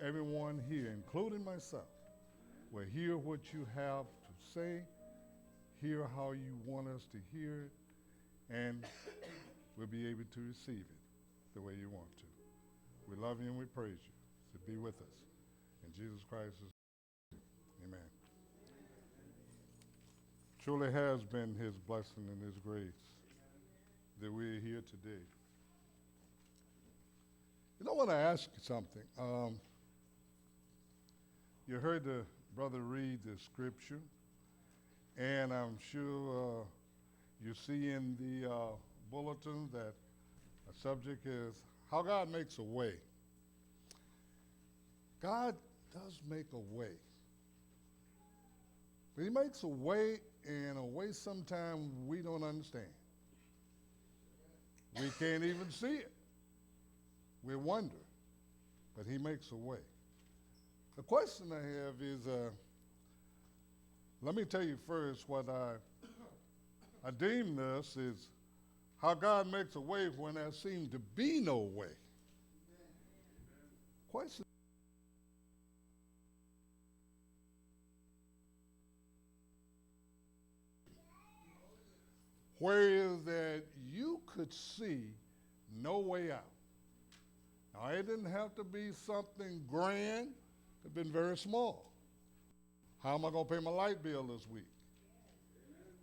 everyone here, including myself, will hear what you have to say, hear how you want us to hear it, and we'll be able to receive it the way you want to. We love you and we praise you. So be with us. In Jesus Christ's name, amen. Truly has been his blessing and his grace that we're here today. You know, I want to ask you something. You heard the brother read the scripture, and I'm sure you see in the bulletin that the subject is how God makes a way. God does make a way. But he makes a way in a way sometimes we don't understand. We can't even see it. We wonder, but he makes a way. The question I have is, let me tell you first what I deem this is how God makes a way when there seems to be no way. Question. Where is that you could see no way out. Now, it didn't have to be something grand. It could have been very small. How am I going to pay my light bill this week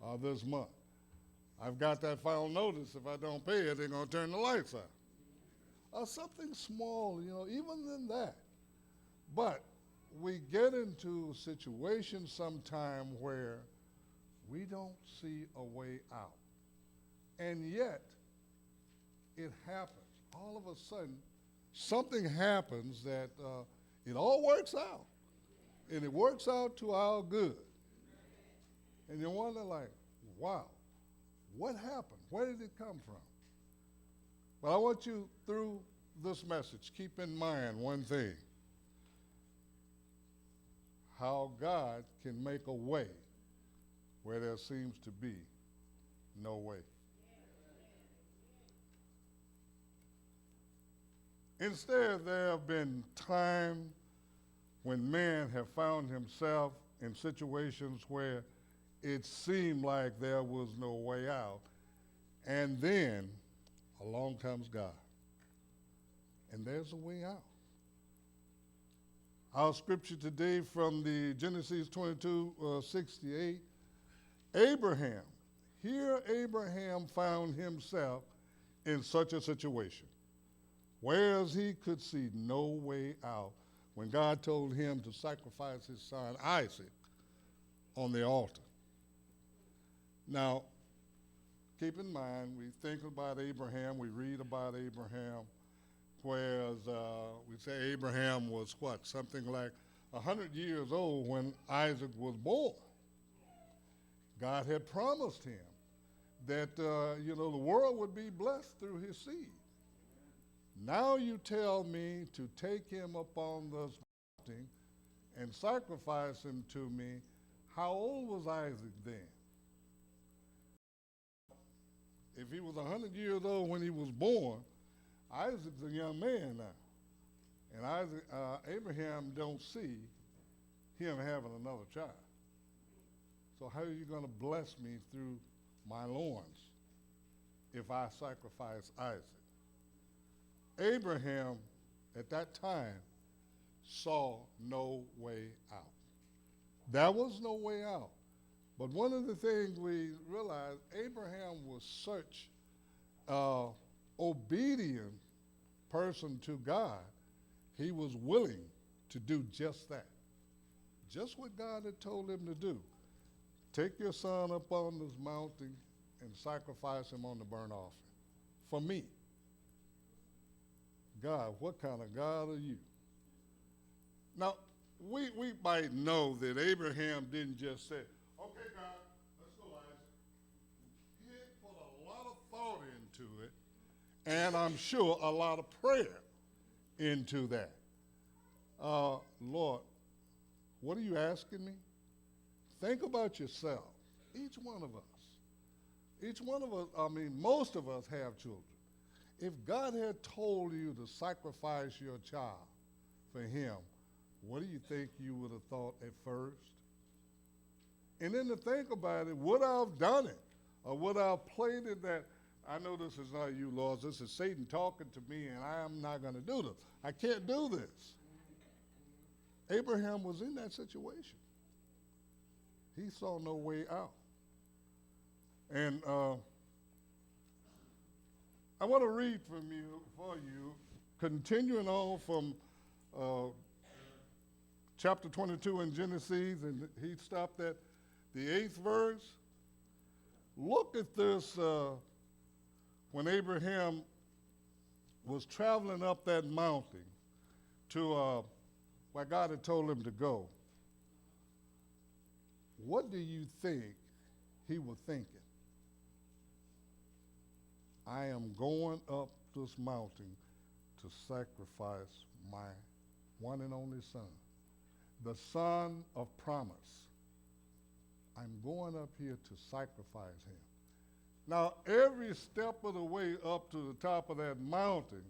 or this month? I've got that final notice. If I don't pay it, they're going to turn the lights out. Or something small, even than that. But we get into situations sometime where we don't see a way out. And yet, it happens. All of a sudden, something happens that it all works out. And it works out to our good. And you wonder like, wow, what happened? Where did it come from? But I want you, through this message, keep in mind one thing. How God can make a way where there seems to be no way. Instead, there have been times when man have found himself in situations where it seemed like there was no way out, and then along comes God, and there's a way out. Our scripture today from the Genesis 22:68, Abraham. Here Abraham found himself in such a situation, whereas he could see no way out when God told him to sacrifice his son Isaac on the altar. Now, keep in mind, we think about Abraham, we read about Abraham, whereas we say Abraham was what, something like 100 years old when Isaac was born. God had promised him that, the world would be blessed through his seed. Now you tell me to take him up on this mountain and sacrifice him to me. How old was Isaac then? If he was 100 years old when he was born, Isaac's a young man now. And Abraham don't see him having another child. So how are you going to bless me through my loins if I sacrifice Isaac? Abraham, at that time, saw no way out. There was no way out. But one of the things we realized, Abraham was such an obedient person to God, he was willing to do just that. Just what God had told him to do. Take your son up on this mountain and sacrifice him on the burnt offering for me. God, what kind of God are you? Now, we might know that Abraham didn't just say, okay, God, let's go, Isaac. He had put a lot of thought into it, and I'm sure a lot of prayer into that. Lord, what are you asking me? Think about yourself. Each one of us. Each one of us, most of us have children. If God had told you to sacrifice your child for him, what do you think you would have thought at first? And then to think about it, would I have done it? Or would I have played it that, I know this is not you, Lord, this is Satan talking to me, and I am not going to do this. I can't do this. Abraham was in that situation. He saw no way out. And I want to read for you, continuing on from chapter 22 in Genesis, and he stopped at the 8th verse. Look at this when Abraham was traveling up that mountain to where God had told him to go. What do you think he was thinking? I am going up this mountain to sacrifice my one and only son, the son of promise. I'm going up here to sacrifice him. Now, every step of the way up to the top of that mountain,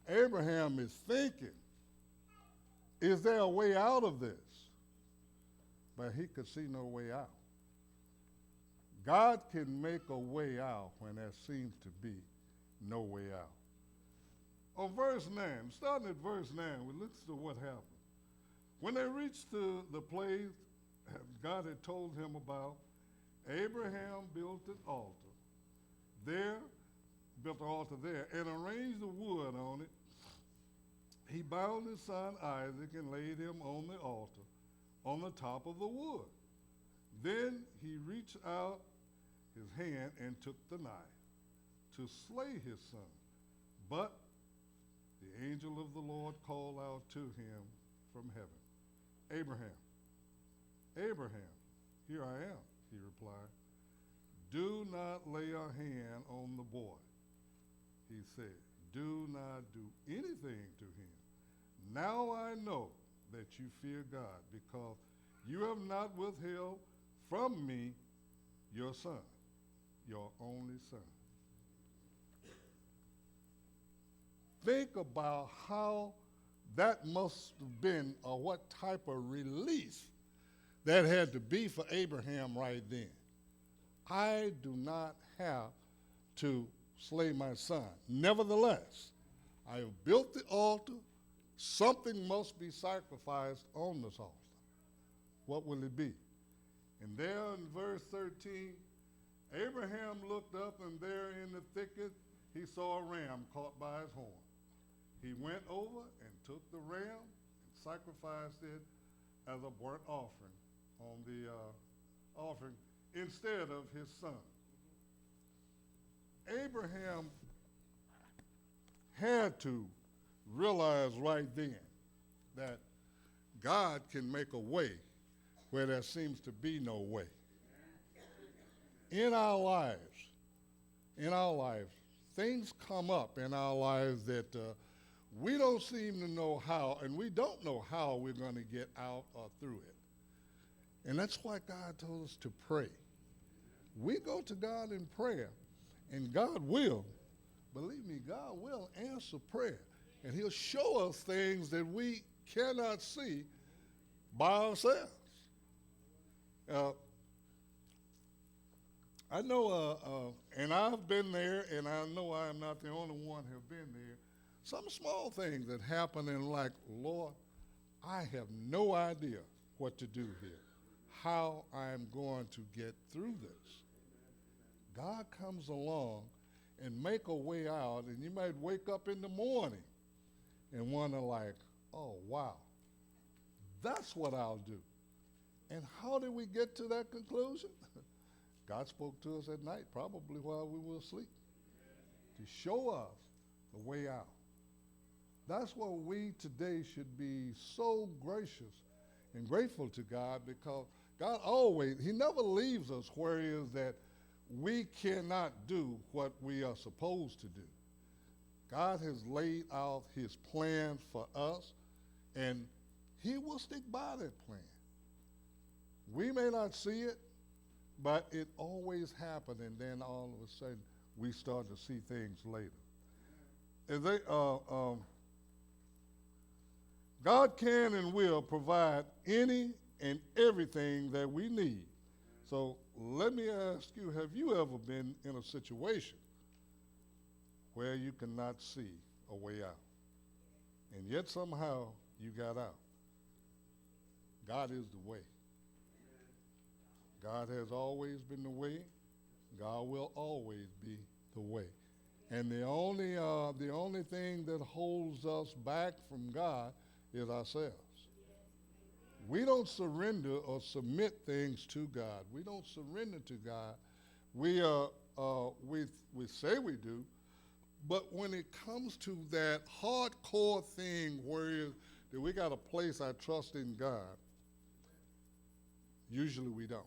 Abraham is thinking, is there a way out of this? But he could see no way out. God can make a way out when there seems to be no way out. On verse 9, starting at verse 9, we look to what happened. When they reached the place God had told him about, Abraham built an altar there, and arranged the wood on it. He bound his son Isaac and laid him on the altar, on the top of the wood. Then he reached out his hand and took the knife to slay his son. But the angel of the Lord called out to him from heaven, Abraham, Abraham, here I am, he replied. Do not lay a hand on the boy, he said. Do not do anything to him. Now I know that you fear God, because you have not withheld from me your son, your only son. Think about how that must have been, or what type of release that had to be for Abraham right then. I do not have to slay my son. Nevertheless, I have built the altar. Something must be sacrificed on this altar. What will it be? And there in verse 13, Abraham looked up, and there in the thicket he saw a ram caught by his horn. He went over and took the ram and sacrificed it as a burnt offering on the offering instead of his son. Abraham had to realize right then that God can make a way where there seems to be no way. In our lives, things come up in our lives that we don't seem to know how, and we don't know how we're going to get out or through it. And that's why God told us to pray. We go to God in prayer, and God will, believe me, God will answer prayer. And he'll show us things that we cannot see by ourselves. I know, and I've been there, and I know I am not the only one who have been there. Some small things that happen in like, Lord, I have no idea what to do here, how I'm going to get through this. God comes along and make a way out, and you might wake up in the morning and wonder like, oh, wow, that's what I'll do. And how did we get to that conclusion? God spoke to us at night, probably while we were asleep, to show us the way out. That's why we today should be so gracious and grateful to God, because God always, he never leaves us where he is that we cannot do what we are supposed to do. God has laid out his plan for us, and he will stick by that plan. We may not see it, but it always happens, and then all of a sudden we start to see things later. As God can and will provide any and everything that we need. So let me ask you, have you ever been in a situation where you cannot see a way out? And yet somehow you got out. God is the way. God has always been the way. God will always be the way. And the only thing that holds us back from God is ourselves. We don't surrender or submit things to God. We don't surrender to God. We say we do, but when it comes to that hardcore thing where that we got to place our trust in God, usually we don't.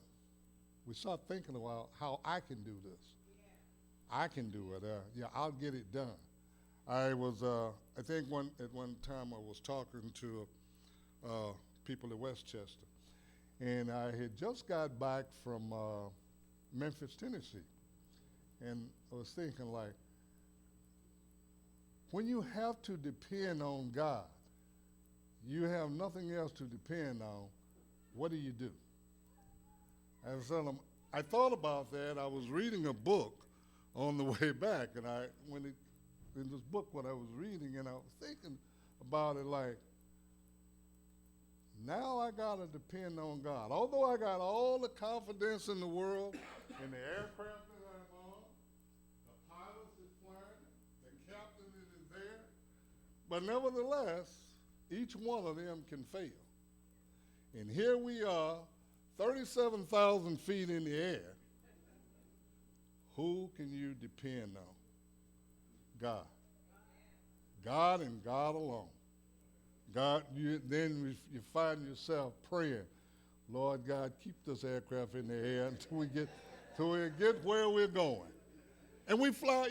We start thinking about how I can do this. I can do it. Yeah, I'll get it done. I think at one time I was talking to people at Westchester, and I had just got back from Memphis, Tennessee, and I was thinking like, when you have to depend on God, you have nothing else to depend on, what do you do? I was telling them, I thought about that. I was reading a book on the way back, and in this book what I was reading, and I was thinking about it like, now I gotta depend on God. Although I got all the confidence in the world in the aircraft that I'm on, the pilot is flying, the captain is there, but nevertheless, each one of them can fail. And here we are, 37,000 feet in the air. Who can you depend on? God. God and God alone. God, then you find yourself praying, Lord God, keep this aircraft in the air until we get where we're going. And we fly,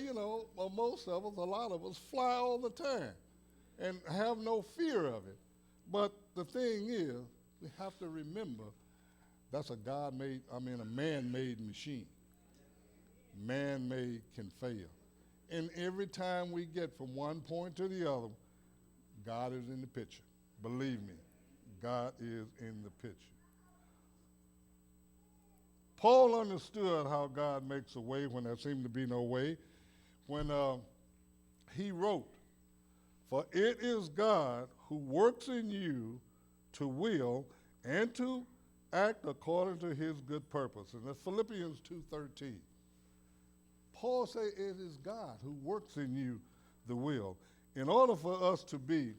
most of us, a lot of us fly all the time and have no fear of it. But the thing is, we have to remember that's a man-made machine. Man-made can fail. And every time we get from one point to the other, God is in the picture. Believe me, God is in the picture. Paul understood how God makes a way when there seemed to be no way. When he wrote, "For it is God who works in you to will and to act according to his good purpose." And that's Philippians 2:13. Paul said it is God who works in you the will. In order for us to be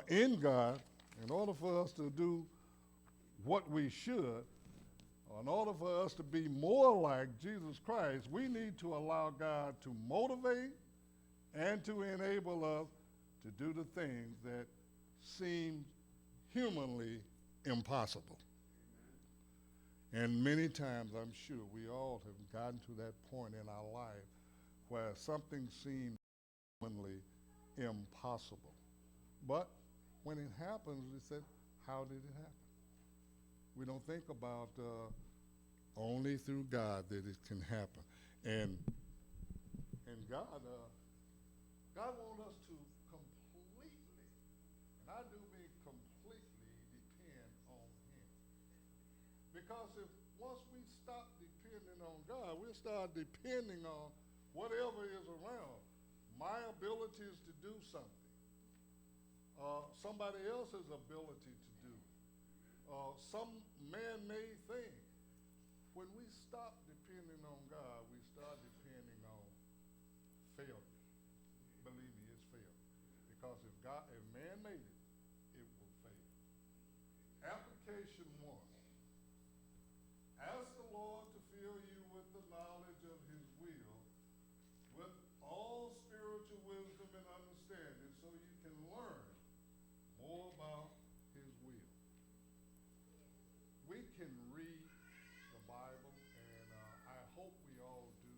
in God, in order for us to do what we should, in order for us to be more like Jesus Christ, we need to allow God to motivate and to enable us to do the things that seem humanly impossible. And many times, I'm sure, we all have gotten to that point in our life where something seems humanly impossible. But when it happens, we say, how did it happen? We don't think about only through God that it can happen. And God wants us to completely, and I do mean completely, depend on him. Because if once we stop depending on God, we'll start depending on whatever is around. My abilities to do something. Somebody else's ability to do. Some man-made thing. When we stop depending on God, we start depending on failure. Believe me, it's failure. Because if man made it, it will fail. Application 1. Ask the Lord to fill you with the knowledge of his will, with all spiritual wisdom and understanding, so you can learn more about his will. We can read the Bible, and I hope we all do,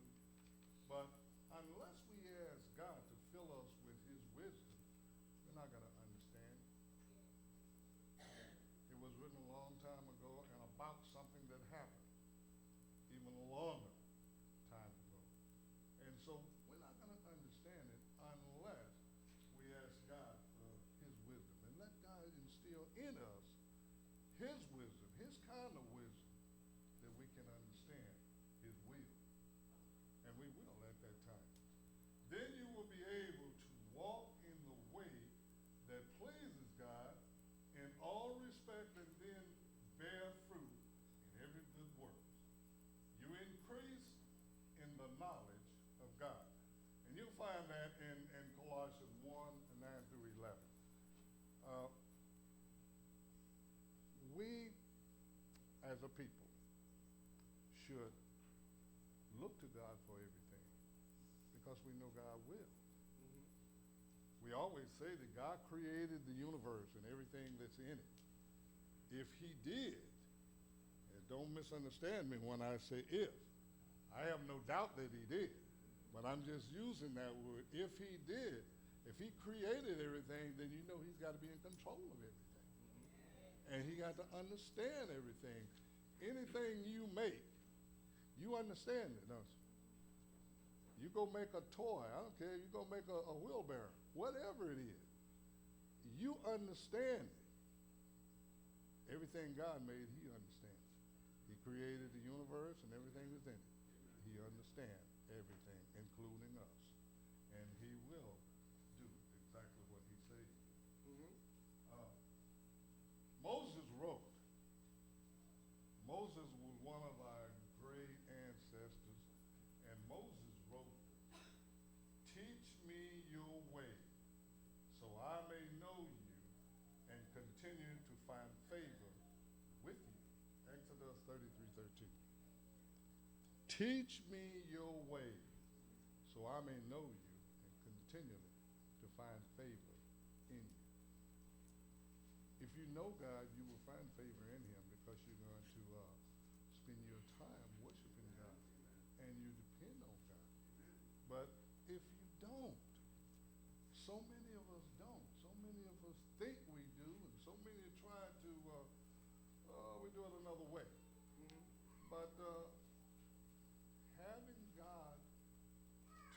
but unless we ask God to fill us with his wisdom, we're not going to understand it. It was written a long time his wisdom, his kind of wisdom, that we can understand his will. And we will at that time. Then you will be able to walk in the way that pleases God in all respect, and then bear fruit in every good work. You increase in the knowledge of God. And you'll find that in Colossians 1, 9 through 11. We, as a people, should look to God for everything because we know God will. We always say that God created the universe and everything that's in it. If he did, and don't misunderstand me when I say if, I have no doubt that he did, but I'm just using that word. If he did, if he created everything, then you know he's got to be in control of everything. And he got to understand everything. Anything you make, you understand it, don't you? You go make a toy, I don't care, you go make a wheelbarrow, whatever it is, you understand it. Everything God made, he understands. He created the universe and everything that's in it. He understands everything, including us. And he will do exactly what he says. Moses wrote. Moses was one of our great ancestors, and Moses wrote, "Teach me your way, so I may know you and continue to find favor with you." Exodus 33:13. Teach me your way, so I may know you and continually to find favor in you. If you know God, you will find favor in him because you're going to spend your time worshiping God and you depend on God. But if you don't, so many of us don't. So many of us think we do, and so many try to, we do it another way. But having God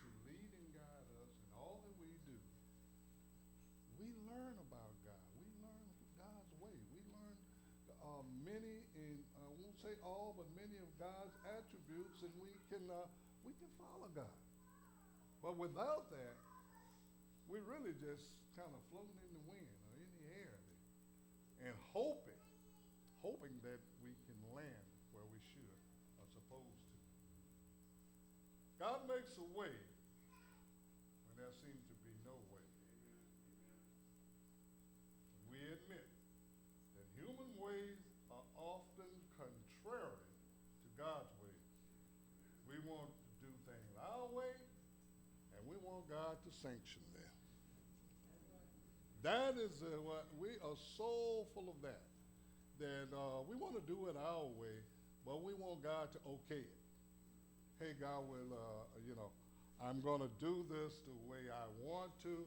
to lead and guide us in all that we do, we learn about God. We learn God's way. We learn many, and I won't say all, but many of God's attributes, and we can follow God. But without that, we're really just kind of floating in the wind or in the air there, and hoping that we can land where we should or supposed to. God makes a way when there seems to be no way. We admit that human ways are often contrary to God's ways. We want to do things our way, and we want God to sanction them. That is what we are so full of that we want to do it our way, but we want God to okay it. Hey, God will, I'm going to do this the way I want to,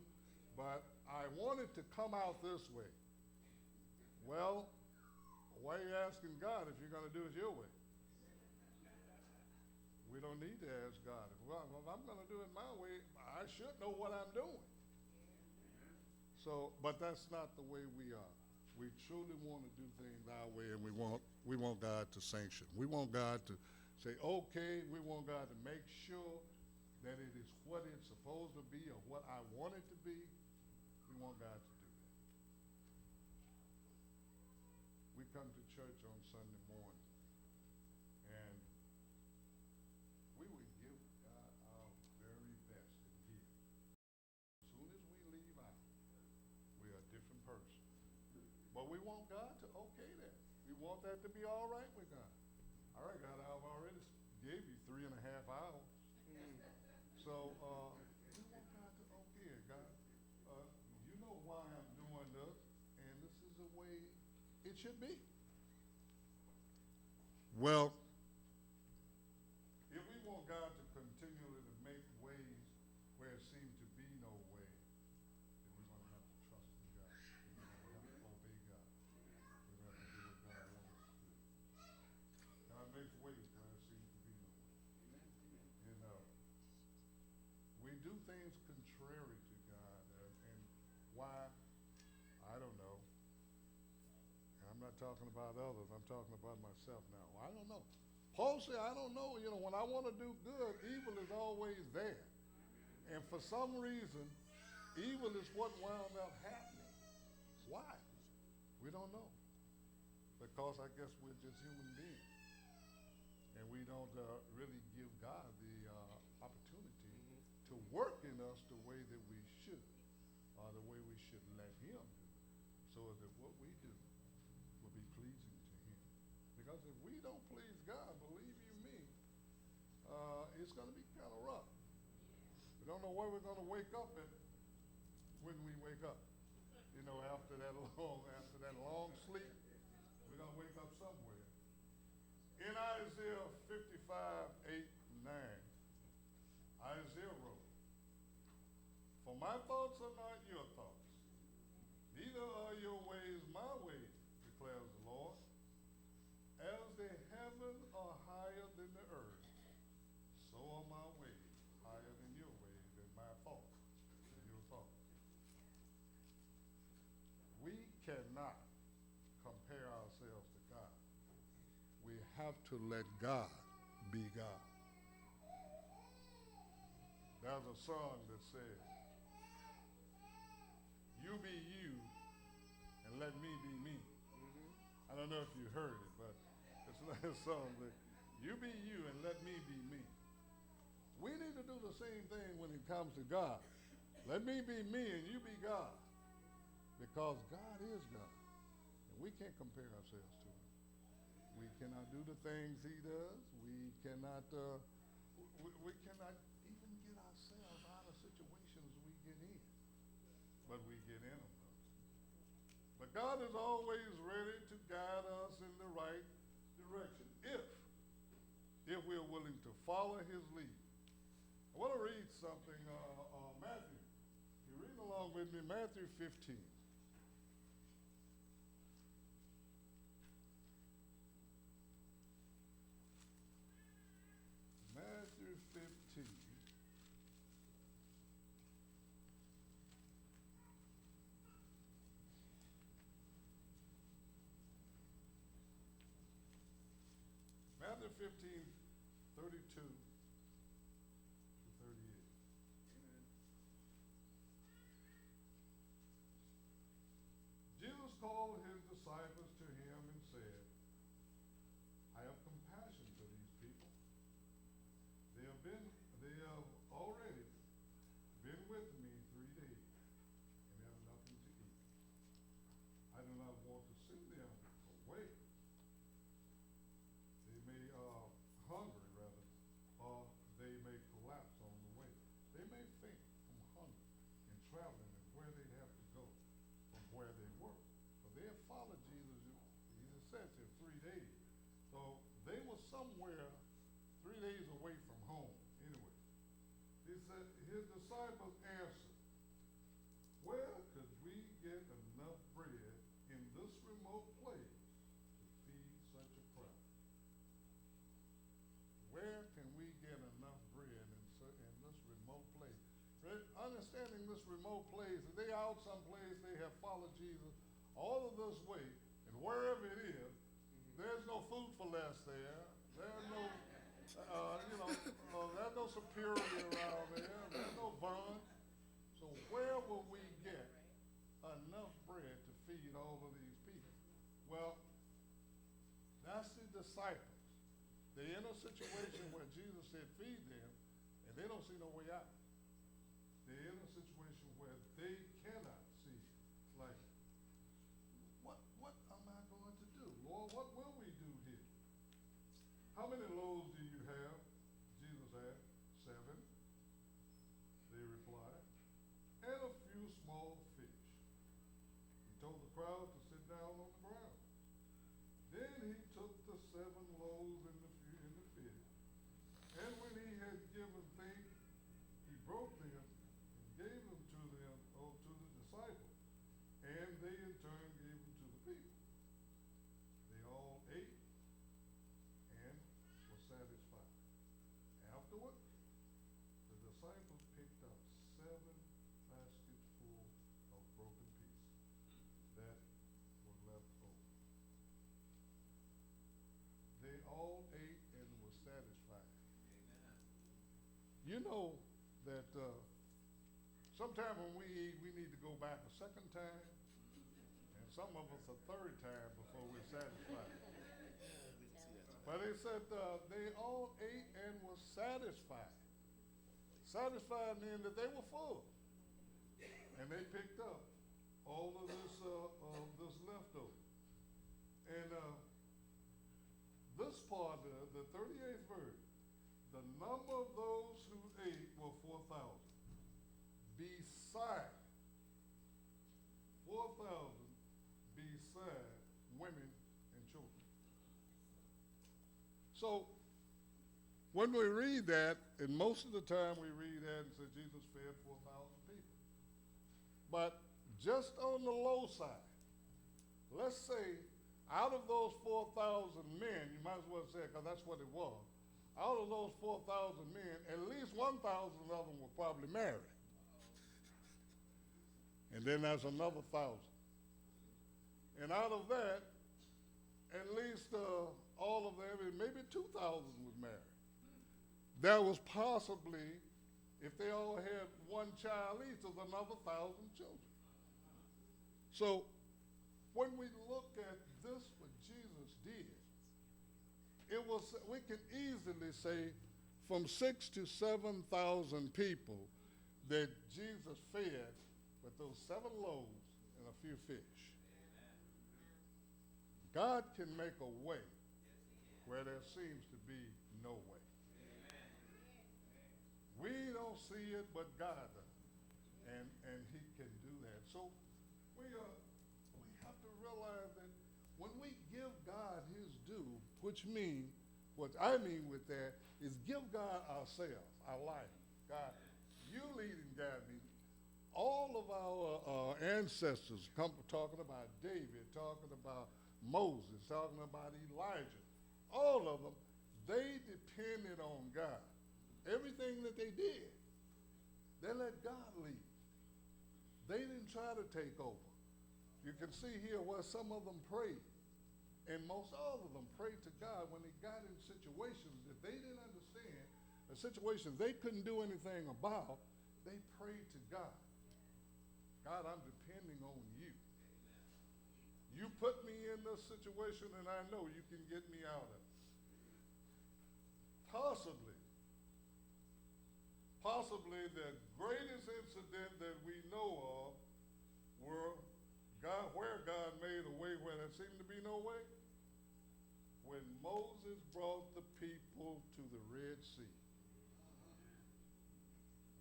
but I want it to come out this way. Well, why are you asking God if you're going to do it your way? We don't need to ask God. Well, if I'm going to do it my way, I should know what I'm doing. So, but that's not the way we are. We truly want to do things our way, and we want God to sanction. We want God to say, okay, we want God to make sure that it is what it's supposed to be or what I want it to be. We want God to do that. We come to church on Sunday morning, and we would give God our very best in here. As soon as we leave out, we're a different person. But we want God to okay that. We want that to be all right with God. All right, God, I've already gave you 3.5 hours. So we want God to okay it, God. You know why I'm doing this, and this is the way it should be. Well, if we want God to continually to make ways where it seems to be no way, then we're going to have to trust in God. We're going to have to obey God. We're going to have to do what God wants us to do. God makes ways where there seems to be no way. We do things contrary to God, and why? I don't know. I'm not talking about others. I'm talking about myself now. Well, I don't know. Paul said, I don't know. You know, when I want to do good, evil is always there. And for some reason, evil is what wound up happening. Why? We don't know. Because I guess we're just human beings. And we don't really give God the opportunity to work in us the way that we should, or the way we should let him do, so that what we do will be pleasing to him. Because if we don't please God, believe you me, it's going to be kind of rough. We don't know where we're going to wake up at when we wake up. You know, after that long sleep, we're going to wake up somewhere. In Isaiah 55, 8, 9, Isaiah wrote, "For my thoughts are not your thoughts, neither are your ways my ways, declares the Lord. As the heavens are higher than the earth, so are my ways higher than your ways, and my thoughts than your thoughts." We cannot compare ourselves to God. We have to let God be God. There's a song that says, "You be you and let me be me." I don't know if you heard it, but it's like a song that, "You be you and let me be me." We need to do the same thing when it comes to God. Let me be me and you be God. Because God is God. And we can't compare ourselves to him. We cannot do the things he does. We cannot even get ourselves out of situations we get in. But we get in them. But God is always ready to guide us in the right direction if we're willing to follow his lead. I want to read something, Matthew. You're reading along with me, Matthew 15. Matthew 15. Matthew 15, 32 to 38. Jesus called his disciples to him and said, "I have compassion for these people. They have already been with me 3 days and have nothing to eat. I do not want to send them away. They may hungry rather, or they may collapse on the way. They may faint from hunger and traveling and where they have to go from where they were. For they have followed Jesus. Jesus says here 3 days. So they were somewhere 3 days away from home anyway. He said, his disciples answered, "Where could we get enough bread in this remote place to feed such a crowd?" Where can we get enough bread in this remote place? Understanding this remote place, if they out someplace, they have followed Jesus all of this way, and wherever it is, there's no food for less there. There's no, there's no superior around there. There's no bun. So where will we get enough bread to feed all of these people? Well, that's the disciples. They're in a situation where Jesus said feed them, and they don't see no way out. They're in a situation where they cannot see, like, what am I going to do? Lord, what will we do here? How many loaves do you have? Jesus asked. 7, they replied, and a few small fish. He told the crowd to sit down on the ground. Then he took the 7 loaves and the fish, and when he had given thanks, he broke them and gave them to the disciples, and they in turn gave them to the people. They all ate and were satisfied. You know that sometimes when we eat, we need to go back a second time, and some of us a third time before we're satisfied. But they said they all ate and were satisfied. Satisfied means that they were full, and they picked up all of this leftover. And this part, the 38th verse, the number of those who ate were 4,000. Beside 4,000, beside women and children. So when we read that, and most of the time we read that and say Jesus fed 4,000 people. But just on the low side, let's say out of those 4,000 men, you might as well say it because that's what it was. Out of those 4,000 men, at least 1,000 of them were probably married. And then there's another 1,000. And out of that, at least all of them, maybe 2,000 was married. There was possibly, if they all had one child each, there's another 1,000 children. So when we look at this, what Jesus did, it was, we can easily say, from 6,000 to 7,000 people that Jesus fed with those 7 loaves and a few fish. God can make a way where there seems to be no way. We don't see it, but God does. And he can do that. So we have to realize that when we give God his due, which means, what I mean with that is give God ourselves, our life. God, you lead and guide me. All of our ancestors talking about David, talking about Moses, talking about Elijah, all of them, they depended on God. Everything that they did, they let God lead. They didn't try to take over. You can see here where some of them prayed. And most all of them prayed to God when they got in situations that they didn't understand, a situation they couldn't do anything about, they prayed to God. God, I'm depending on you. You put me in this situation and I know you can get me out of it. Possibly the greatest incident that we know of where God made a way where there seemed to be no way, when Moses brought the people to the Red Sea.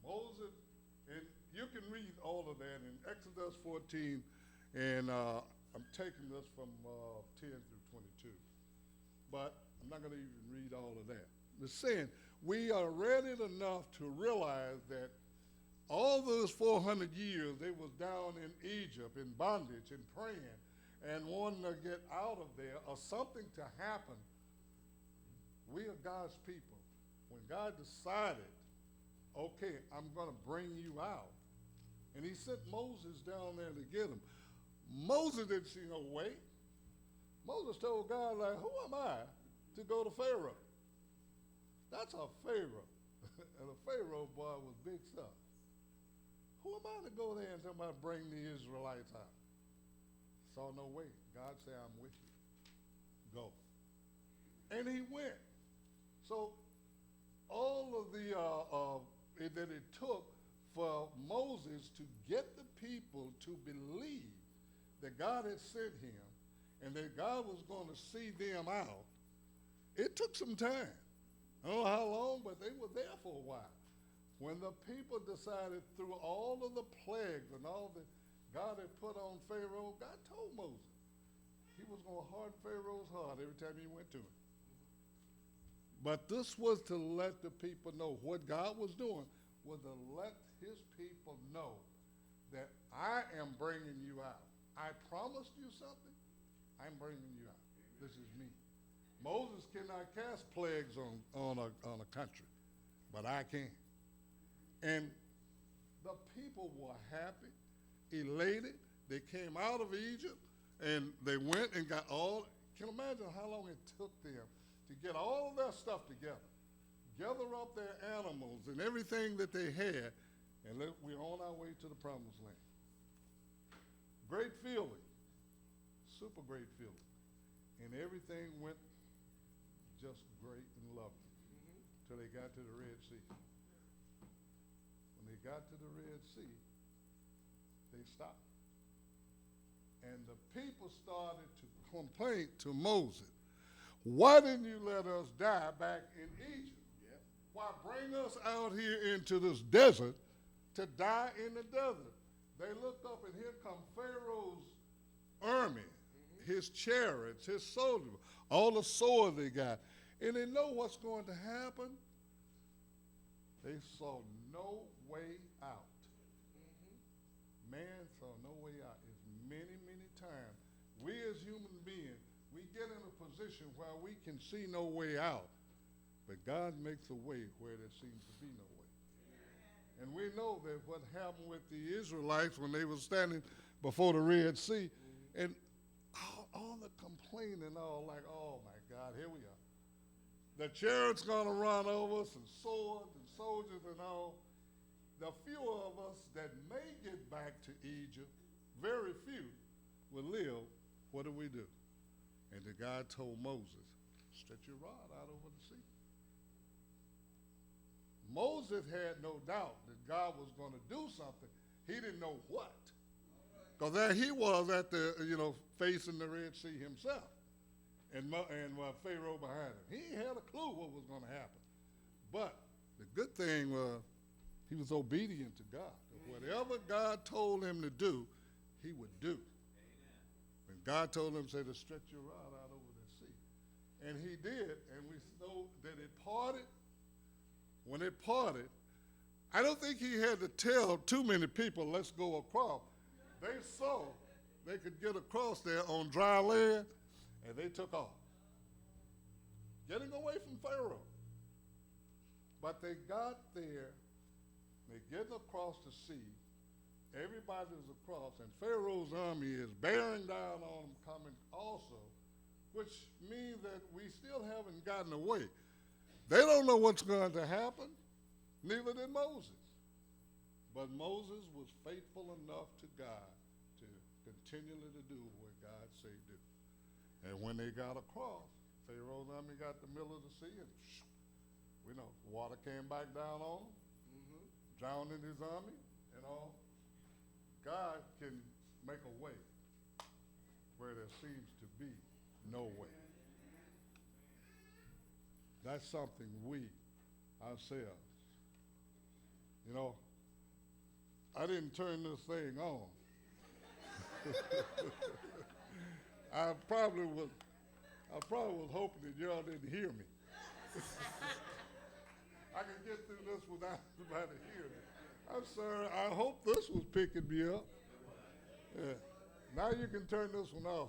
Moses, and you can read all of that in Exodus 14, and I'm taking this from 10 through 22. But I'm not going to even read all of that. It's saying we are ready enough to realize that all those 400 years they was down in Egypt in bondage and praying and wanting to get out of there or something to happen. We are God's people. When God decided, okay, I'm going to bring you out, and he sent Moses down there to get him. Moses didn't see no way. Moses told God, like, who am I to go to Pharaoh? That's a Pharaoh. And a Pharaoh boy was big stuff. Who am I to go there and somebody bring the Israelites out? Saw no way. God said, I'm with you. Go. And he went. So all of the that it took for Moses to get the people to believe that God had sent him and that God was going to see them out, it took some time. I don't know how long, but they were there for a while. When the people decided through all of the plagues and all that God had put on Pharaoh, God told Moses he was going to harden Pharaoh's heart every time he went to him. But this was to let the people know what God was doing, was to let his people know that I am bringing you out. I promised you something. I'm bringing you out. This is me. Moses cannot cast plagues on a country, but I can. And the people were happy, elated. They came out of Egypt, and they went and got all. Can you imagine how long it took them to get all of their stuff together, gather up their animals and everything that they had, and we're on our way to the promised land. Great feeling, super great feeling. And everything went just great and lovely till they got to the Red Sea. When they got to the Red Sea, they stopped. And the people started to complain to Moses, why didn't you let us die back in Egypt? Yep. Why bring us out here into this desert to die in the desert? They looked up and here come Pharaoh's army, his chariots, his soldiers, all the swords they got. And they know what's going to happen. They saw no way out. Man saw no way out. It's many, many times we as human beings, we get in a position where we can see no way out, but God makes a way where there seems to be no way. And we know that what happened with the Israelites when they were standing before the Red Sea, and all the complaining, all like, oh my God, here we are. The chariot's gonna run over us, and swords and soldiers and all. The few of us that may get back to Egypt, very few, will live. What do? And the God told Moses, stretch your rod out over the sea. Moses had no doubt that God was going to do something. He didn't know what. Because there he was at the, facing the Red Sea himself. And Pharaoh behind him. He had a clue what was going to happen. But the good thing was he was obedient to God. Whatever God told him to do, he would do. When God told him, say, to stretch your rod out over the sea. And he did, and we know that it parted. When it parted, I don't think he had to tell too many people, let's go across. They saw they could get across there on dry land, and they took off, getting away from Pharaoh. But they got there, they getting across the sea, everybody's across, and Pharaoh's army is bearing down on them coming also, which means that we still haven't gotten away. They don't know what's going to happen, neither did Moses. But Moses was faithful enough to God to continually to do what God said do. And when they got across, Pharaoh's army got the middle of the sea, and we know water came back down on them, drowned in his army and all. God can make a way where there seems to be no way. That's something we ourselves, I didn't turn this thing on. I probably was hoping that y'all didn't hear me. I can get through this without anybody hearing me. I'm sorry. I hope this was picking me up. Yeah. Now you can turn this one off.